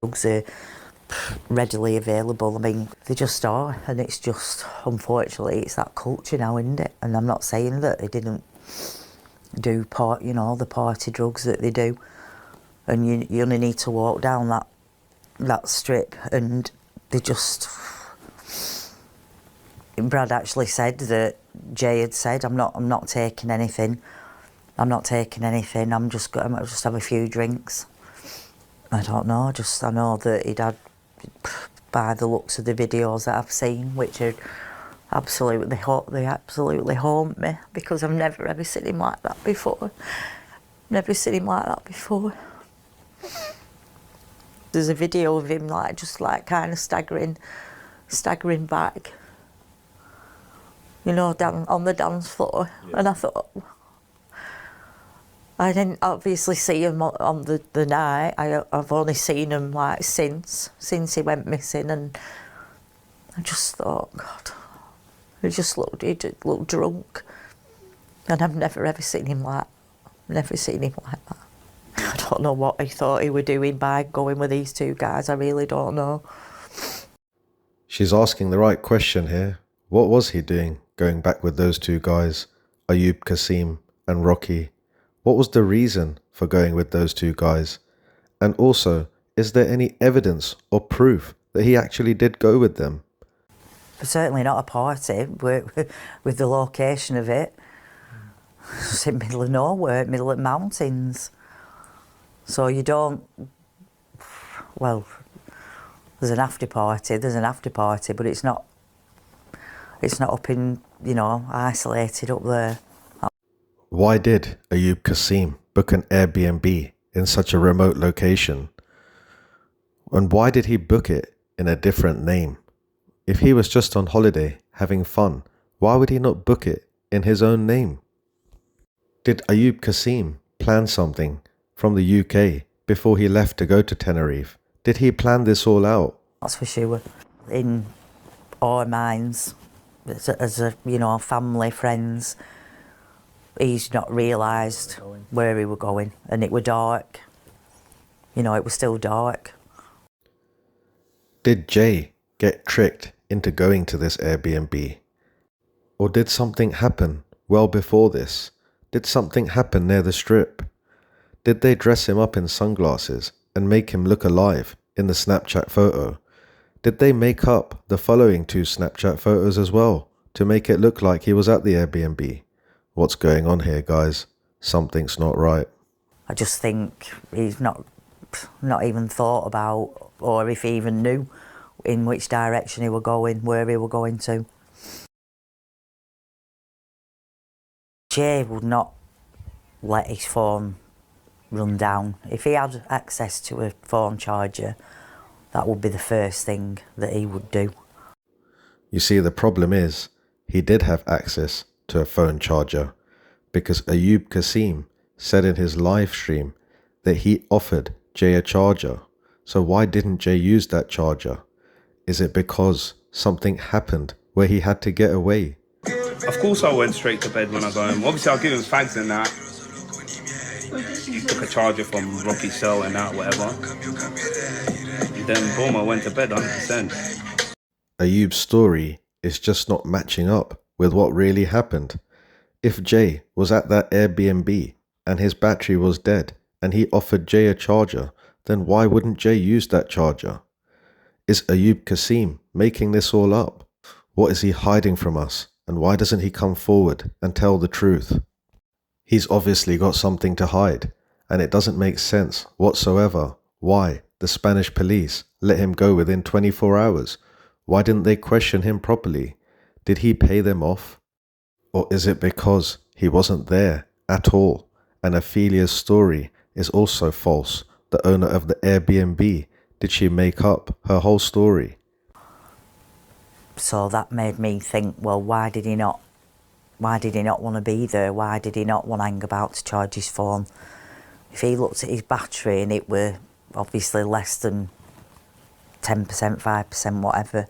drugs are readily available. I mean, they just are, and it's just, unfortunately, it's that culture now, isn't it? And I'm not saying that they didn't do the party drugs that they do, and you only need to walk down that strip, and they just. Brad actually said that Jay had said, "I'm not taking anything. I'm not taking anything. I might just have a few drinks." I don't know. I know that he'd had, by the looks of the videos that I've seen, which are absolutely haunt me, because I've never ever seen him like that before. Never seen him like that before. There's a video of him kind of staggering back, down on the dance floor, yeah. And I thought, I didn't obviously see him on the night. I've only seen him since he went missing, and I just thought, God, he looked drunk, and I've never ever seen him like that. I don't know what he thought he was doing by going with these two guys. I really don't know. She's asking the right question here. What was he doing going back with those two guys, Ayub Qassum and Rocky? What was the reason for going with those two guys? And also, is there any evidence or proof that he actually did go with them? Certainly not a party with the location of it. It's in the middle of nowhere, middle of mountains. So you don't, well, there's an after party, but it's not up in, isolated up there. Why did Ayub Qassum book an Airbnb in such a remote location? And why did he book it in a different name? If he was just on holiday, having fun, why would he not book it in his own name? Did Ayub Qassum plan something from the UK before he left to go to Tenerife? Did he plan this all out? That's for sure. In our minds, as a family, friends, he's not realised where he were going, and it were dark. It was still dark. Did Jay get tricked into going to this Airbnb? Or did something happen well before this? Did something happen near the strip? Did they dress him up in sunglasses and make him look alive in the Snapchat photo? Did they make up the following two Snapchat photos as well to make it look like he was at the Airbnb? What's going on here, guys? Something's not right. I just think he's not even thought about, or if he even knew in which direction he were going, where he were going to. Jay would not let his phone run down. If he had access to a phone charger, that would be the first thing that he would do. You see, the problem is, he did have access to a phone charger, because Ayub Qassum said in his live stream that he offered Jay a charger. So why didn't Jay use that charger? Is it because something happened where he had to get away? Of course I went straight to bed when I got home. Obviously I'll give him fags and that. He took a charger from Rocky's cell and that, whatever. And then boom, I went to bed 100%. Ayub's story is just not matching up with what really happened. If Jay was at that Airbnb and his battery was dead and he offered Jay a charger, then why wouldn't Jay use that charger? Is Ayub Qassum making this all up? What is he hiding from us? And why doesn't he come forward and tell the truth? He's obviously got something to hide, and it doesn't make sense whatsoever why the Spanish police let him go within 24 hours. Why didn't they question him properly? Did he pay them off? Or is it because he wasn't there at all and Ophelia's story is also false? The owner of the Airbnb, did she make up her whole story? So that made me think, well, why did he not want to be there? Why did he not want to hang about to charge his phone? If he looked at his battery and it were obviously less than 10%, 5%, whatever,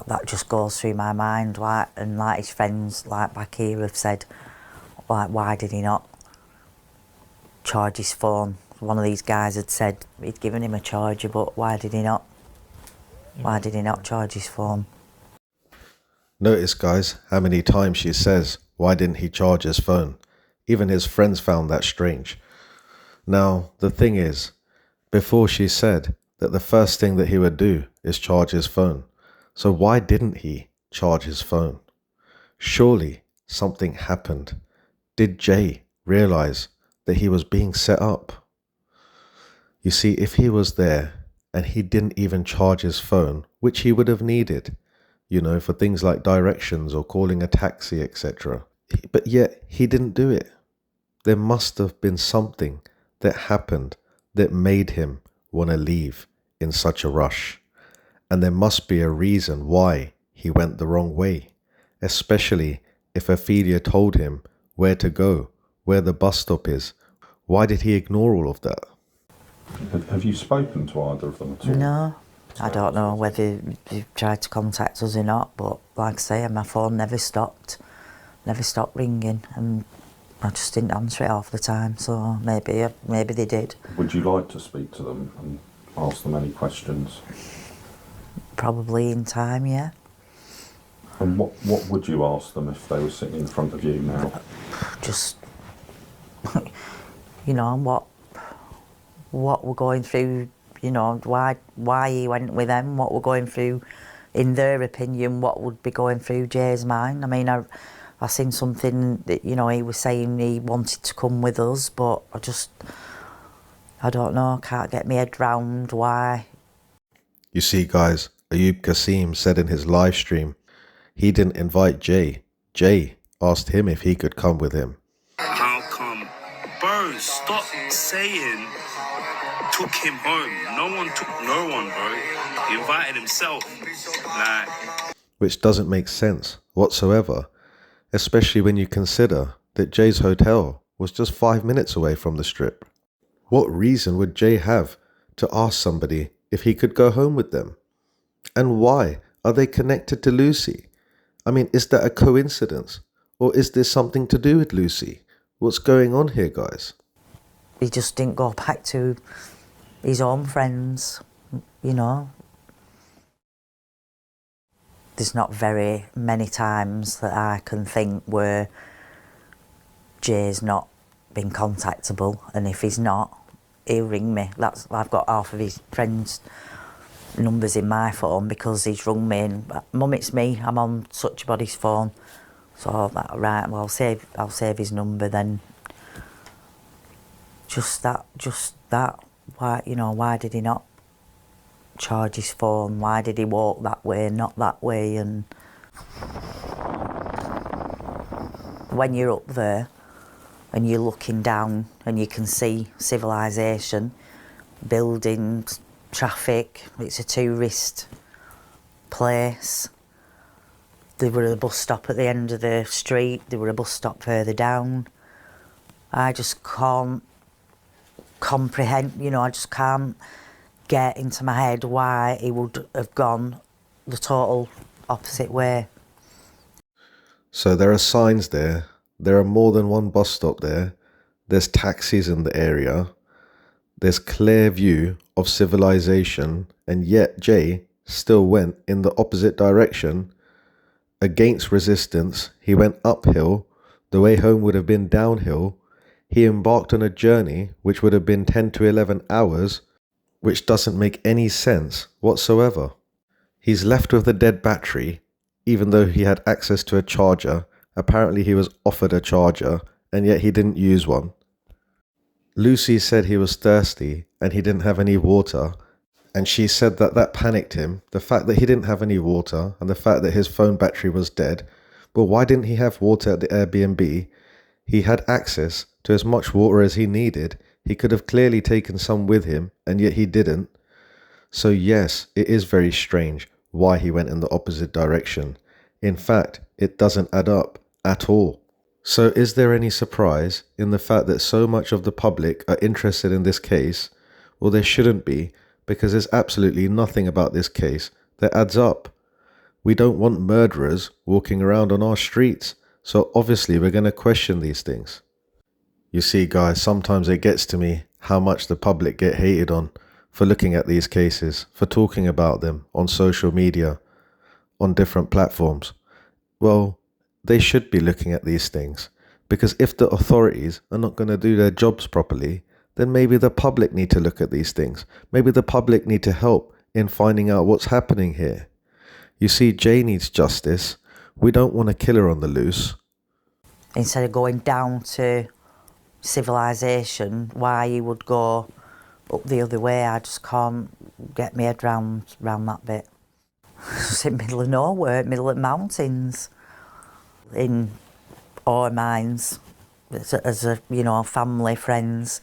that just goes through my mind. And like his friends back here have said, why did he not charge his phone one of these guys had said he'd given him a charger, but why did he not? Why did he not charge his phone? Notice, guys, how many times she says, why didn't he charge his phone? Even his friends found that strange. Now, the thing is, before she said that the first thing that he would do is charge his phone. So why didn't he charge his phone? Surely something happened. Did Jay realize that he was being set up? You see, if he was there and he didn't even charge his phone, which he would have needed, you know, for things like directions or calling a taxi, etc. But yet he didn't do it. There must have been something that happened that made him want to leave in such a rush. And there must be a reason why he went the wrong way, especially if Ophelia told him where to go, where the bus stop is. Why did he ignore all of that? Have you spoken to either of them at all? No, I don't know whether they tried to contact us or not, but like I say, my phone never stopped ringing, and I just didn't answer it half the time, so maybe they did. Would you like to speak to them and ask them any questions? Probably in time, yeah. And what would you ask them if they were sitting in front of you now? Just, you know, what we're going through, you know, why he went with them, what we're going through, in their opinion, what would be going through Jay's mind. I mean, I seen something that, you know, he was saying he wanted to come with us, but I don't know, I can't get my head round why. You see, guys, Ayub Qassum said in his live stream, he didn't invite Jay. Jay asked him if he could come with him. How come? Bro, stop saying took him home. No one took no one, bro. He invited himself. Like, Which doesn't make sense whatsoever, especially when you consider that Jay's hotel was just 5 minutes away from the strip. What reason would Jay have to ask somebody if he could go home with them? And why are they connected to Lucy? I mean, is that a coincidence? Or is this something to do with Lucy? What's going on here, guys? He just didn't go back to his own friends, you know. There's not very many times that I can think where Jay's not been contactable, and if he's not, he'll ring me. I've got half of his friends' numbers in my phone because he's rung me and, Mum, it's me, I'm on such a body's phone. So right, well, I'll save his number then. Just that. Why, you know, why did he not charge his phone? Why did he walk that way, not that way? And when you're up there and you're looking down and you can see civilization, buildings, traffic, it's a tourist place. There were a bus stop at the end of the street, there were a bus stop further down. I just can't comprehend, you know, I just can't get into my head why he would have gone the total opposite way. So there are signs there. There are more than one bus stop there. There's taxis in the area. There's clear view of civilization, and yet Jay still went in the opposite direction. Against resistance, he went uphill. The way home would have been downhill. He embarked on a journey which would have been 10 to 11 hours, which doesn't make any sense whatsoever. He's left with a dead battery, even though he had access to a charger. Apparently he was offered a charger, and yet he didn't use one. Lucy said he was thirsty and he didn't have any water, and she said that panicked him, the fact that he didn't have any water and the fact that his phone battery was dead. But why didn't he have water at the Airbnb? He had access to as much water as he needed. He could have clearly taken some with him, and yet he didn't. So yes, it is very strange why he went in the opposite direction. In fact, it doesn't add up at all. So is there any surprise in the fact that so much of the public are interested in this case? Well, there shouldn't be, because there's absolutely nothing about this case that adds up. We don't want murderers walking around on our streets, so obviously we're going to question these things. You see, guys, sometimes it gets to me how much the public get hated on for looking at these cases, for talking about them on social media, on different platforms. Well, they should be looking at these things, because if the authorities are not going to do their jobs properly, then maybe the public need to look at these things. Maybe the public need to help in finding out what's happening here. You see, Jay needs justice. We don't want to kill her on the loose. Instead of going down to civilization, why he would go up the other way, I just can't get my head round that bit. It's in the middle of nowhere, middle of mountains. In our minds, as a family, friends,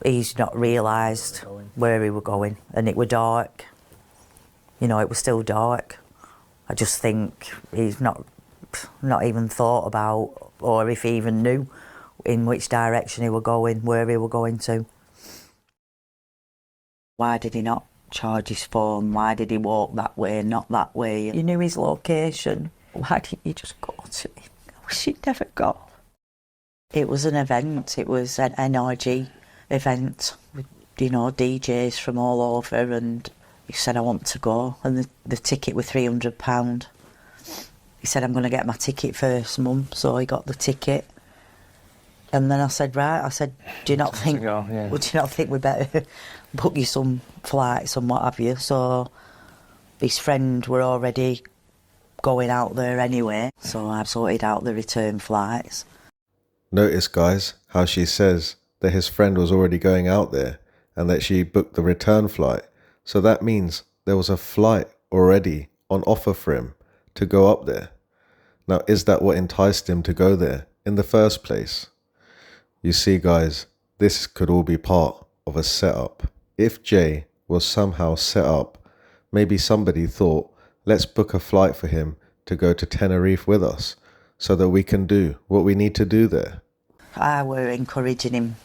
he's not realised where he were going, and it were dark. It was still dark. I just think he's not even thought about, or if he even knew in which direction he were going, where he were going to. Why did he not charge his phone? Why did he walk that way, not that way? You knew his location. Why didn't you just go to him? I wish he'd never gone. It was an event. It was an NRG event with, DJs from all over, and he said, I want to go. And the ticket was £300. He said, I'm going to get my ticket first, Mum. So he got the ticket. And then I said, right, do you not think, do you not think we better book you some flights and what have you? So his friend were already going out there anyway, so I've sorted out the return flights. Notice, guys, how she says that his friend was already going out there and that she booked the return flight. So that means there was a flight already on offer for him to go up there. Now, is that what enticed him to go there in the first place? You see, guys, this could all be part of a setup. If Jay was somehow set up, maybe somebody thought, let's book a flight for him to go to Tenerife with us so that we can do what we need to do there. I were encouraging him,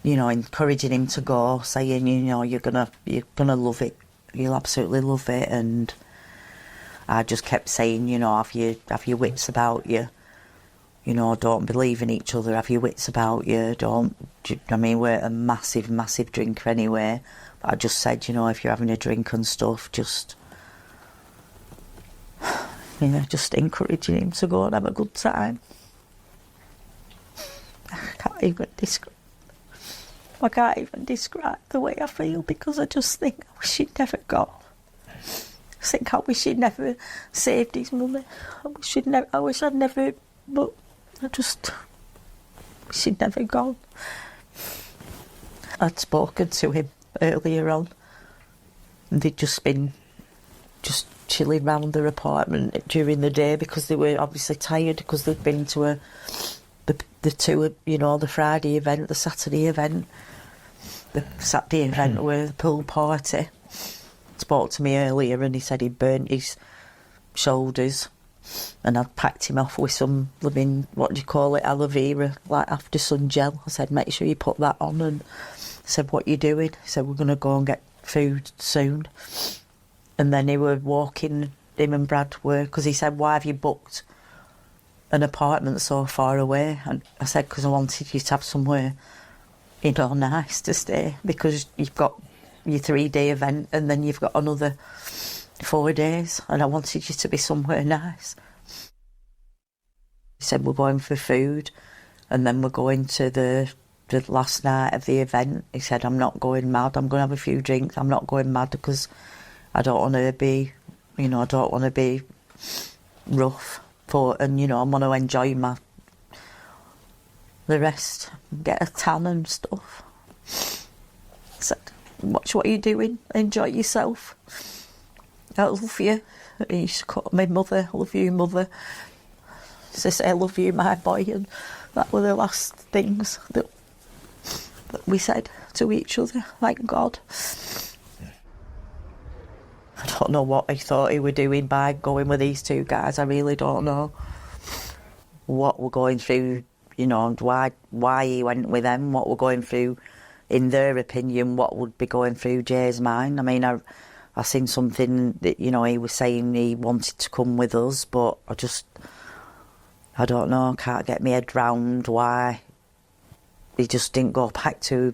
to go, saying, you're gonna love it. You'll absolutely love it. And I just kept saying, have your wits about you. Don't believe in each other. Have your wits about you. We're a massive, massive drinker anyway. But I just said, if you're having a drink and stuff, just encouraging him to go and have a good time. I can't even describe the way I feel, because I just think I wish he'd never gone. I wish he'd never saved his money. I wish I'd never, but I just wish he'd never gone. I'd spoken to him earlier on, and they'd just been chilling round their apartment during the day because they were obviously tired, because they'd been to the Friday event, the Saturday event. The Saturday event were the pool party. Spoke to me earlier and he said he burnt his shoulders, and I'd packed him off with some living, aloe vera, like after sun gel. I said, make sure you put that on. And I said, what you doing? He said, we're going to go and get food soon. And then he were walking, him and Brad were, because he said, why have you booked an apartment so far away? And I said, because I wanted you to have somewhere, nice to stay, because you've got your 3-day event and then you've got another 4 days, and I wanted you to be somewhere nice. He said, we're going for food and then we're going to the last night of the event. He said, I'm not going mad, I'm going to have a few drinks, I'm not going mad because I don't want to be, rough and I want to enjoy the rest, get a tan and stuff. I said, watch what you're doing, enjoy yourself. I love you. He used to call me mother, I love you, mother. He said, I love you, my boy. And that were the last things that we said to each other, thank God. I don't know what he thought he were doing by going with these two guys. I really don't know what we're going through, and why he went with them, what we're going through, in their opinion, what would be going through Jay's mind. I mean, I seen something that, he was saying he wanted to come with us, but I don't know, I can't get my head round why he just didn't go back to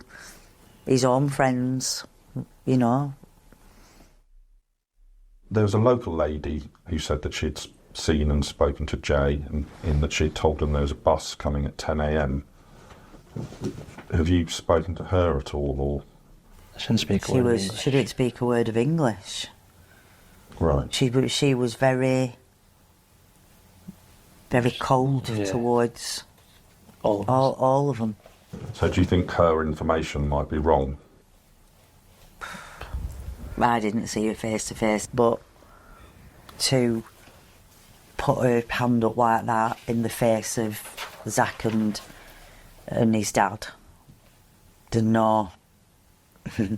his own friends, you know. There was a local lady who said that she'd seen and spoken to Jay, and in that she'd told them there was a bus coming at 10 a.m. Have you spoken to her at all, or? I shouldn't speak a word of English. She didn't speak a word of English. Right. She was very, very cold towards all of them. So do you think her information might be wrong? I didn't see her face to face, but to put her hand up like that in the face of Zach and his dad, there's no, you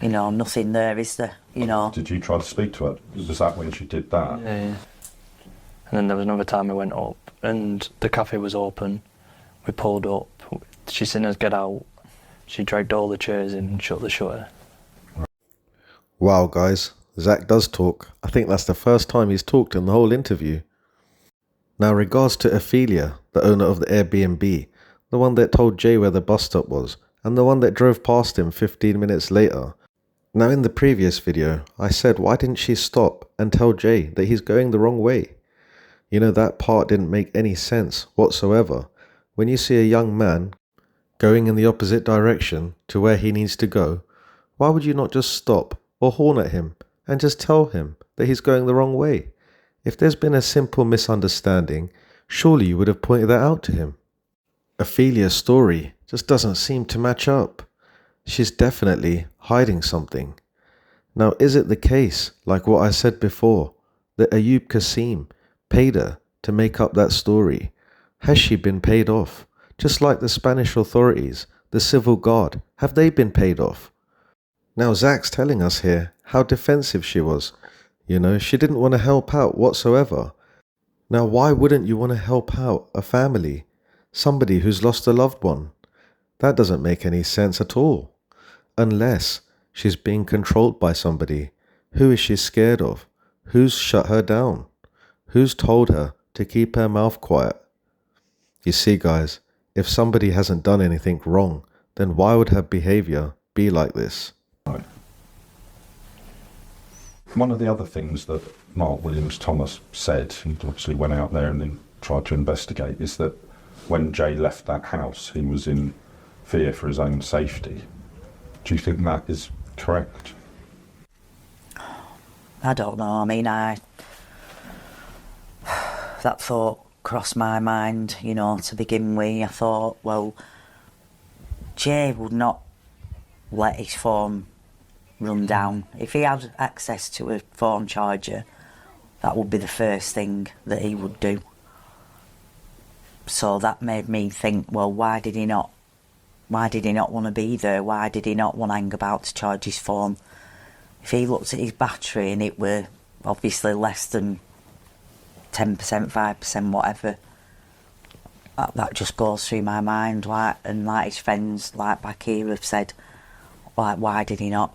know, nothing there, is there? You know. Did you try to speak to her? Was that when she did that? Yeah. And then there was another time I went up and the cafe was open. We pulled up. She seen us get out. She dragged all the chairs in and shut the shutter. Wow, guys, Zach does talk. I think that's the first time he's talked in the whole interview. Now, regards to Ophelia, the owner of the Airbnb, the one that told Jay where the bus stop was, and the one that drove past him 15 minutes later. Now, in the previous video, I said why didn't she stop and tell Jay that he's going the wrong way? You know, that part didn't make any sense whatsoever. When you see a young man going in the opposite direction to where he needs to go, why would you not just stop or horn at him and just tell him that he's going the wrong way? If there's been a simple misunderstanding, surely you would have pointed that out to him. Ophelia's story just doesn't seem to match up. She's definitely hiding something. Now, is it the case, like what I said before, that Ayub Qassum paid her to make up that story? Has she been paid off? Just like the Spanish authorities, the civil guard, have they been paid off? Now, Zach's telling us here how defensive she was. You know, she didn't want to help out whatsoever. Now, why wouldn't you want to help out a family? Somebody who's lost a loved one? That doesn't make any sense at all. Unless she's being controlled by somebody. Who is she scared of? Who's shut her down? Who's told her to keep her mouth quiet? You see, guys, if somebody hasn't done anything wrong, then why would her behaviour be like this? Right. One of the other things that Mark Williams-Thomas said, he obviously went out there and then tried to investigate, is that when Jay left that house, he was in fear for his own safety. Do you think that is correct? I don't know. I mean, that thought crossed my mind, you know, to begin with. I thought, well, Jay would not let his phone run down. If he had access to a phone charger, that would be the first thing that he would do. So that made me think, well, why did he not want to be there? Why did he not want to hang about to charge his phone? If he looked at his battery and it were obviously less than 10%, 5%, whatever, that just goes through my mind. Like, and like his friends, like back here, have said, like, why did he not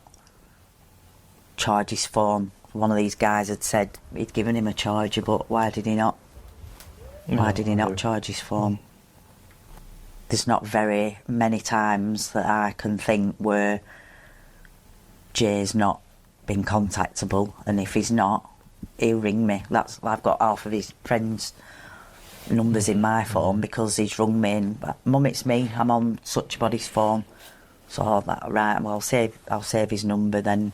charge his phone? One of these guys had said he'd given him a charger, but why did he not? Why did he not charge his phone? There's not very many times that I can think where Jay's not been contactable, and if he's not, he'll ring me. I've got half of his friends' numbers in my phone because he's rung me and, Mum, it's me, I'm on such a body's phone. So right, well, I'll save his number then.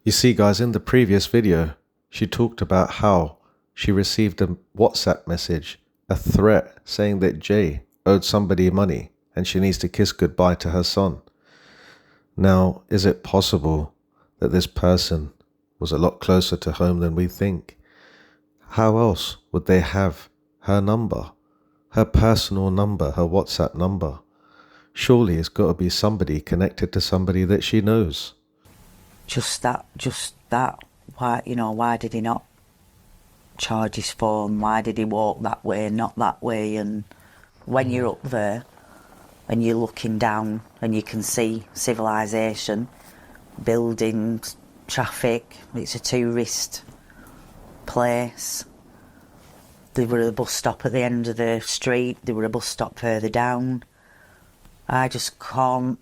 You see, guys, in the previous video, she talked about how she received a WhatsApp message, a threat saying that Jay owed somebody money and she needs to kiss goodbye to her son. Now, is it possible that this person was a lot closer to home than we think? How else would they have her number, her personal number, her WhatsApp number? Surely it's got to be somebody connected to somebody that she knows. Just that. Why did he not charge his phone? Why did he walk that way, not that way? And when you're up there and you're looking down and you can see civilization, buildings, traffic, it's a tourist place. There were a bus stop at the end of the street. There were a bus stop further down. I just can't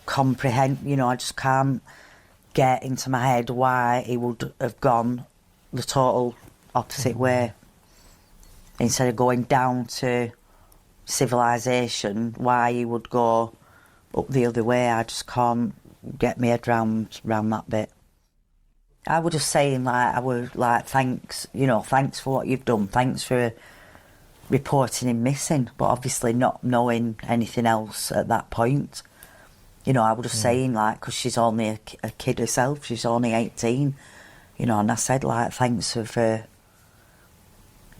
comprehend, you know, I just can't get into my head why he would have gone the total opposite way. Instead of going down to civilization, why he would go up the other way. I just can't get my head round that bit. I was just saying, like, I was like, thanks, you know, thanks for what you've done, thanks for reporting him missing, but obviously not knowing anything else at that point. You know, I was just saying, like, because she's only a kid herself, she's only 18, you know, and I said, like, thanks for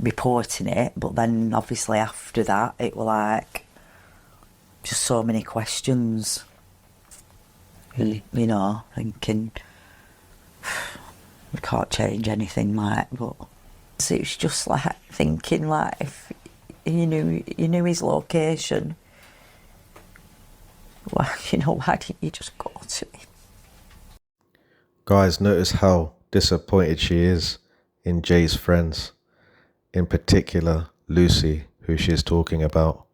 reporting it, but then obviously after that, it were like, just so many questions. You know, thinking, we can't change anything, like, but so it's just like thinking, like, if you knew his location, well, you know, why didn't you just go to him? Guys, notice how disappointed she is in Jay's friends, in particular Lucy, who she's talking about.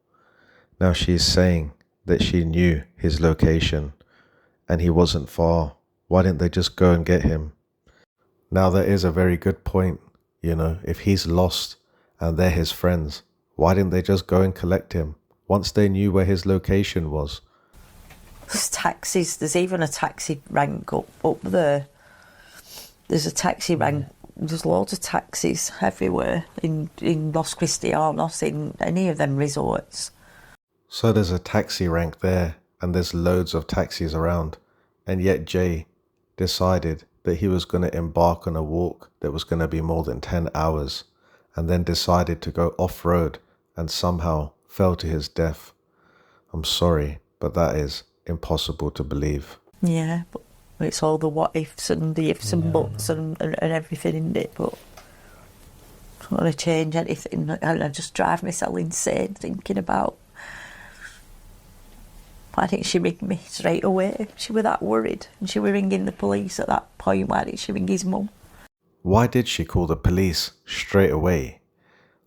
Now she's saying that she knew his location and he wasn't far. Why didn't they just go and get him? Now that is a very good point. You know, if he's lost and they're his friends, why didn't they just go and collect him once they knew where his location was? There's taxis, there's even a taxi rank up there. There's a taxi rank, there's loads of taxis everywhere in Los Cristianos, in any of them resorts. So there's a taxi rank there and there's loads of taxis around, and yet Jay decided that he was going to embark on a walk that was going to be more than 10 hours and then decided to go off-road and somehow fell to his death. I'm sorry, but that is impossible to believe. Yeah, but it's all the what ifs and the ifs and buts and everything in it, but I don't want to change anything, and I just drive myself insane thinking about why didn't she ring me straight away? She was that worried, and she was ringing the police at that point. Why didn't she ring his mum? Why did she call the police straight away?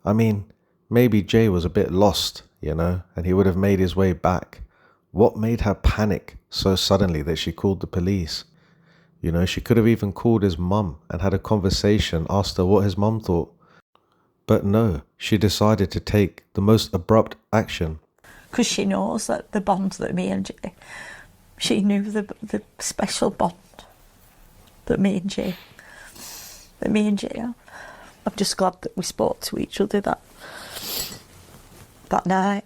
I mean, maybe Jay was a bit lost, you know, and he would have made his way back. What made her panic so suddenly that she called the police? You know, she could have even called his mum and had a conversation, asked her what his mum thought. But no, she decided to take the most abrupt action. Because she knows that the bond that me and Jay, she knew the special bond that me and Jay have. I'm just glad that we spoke to each other that night.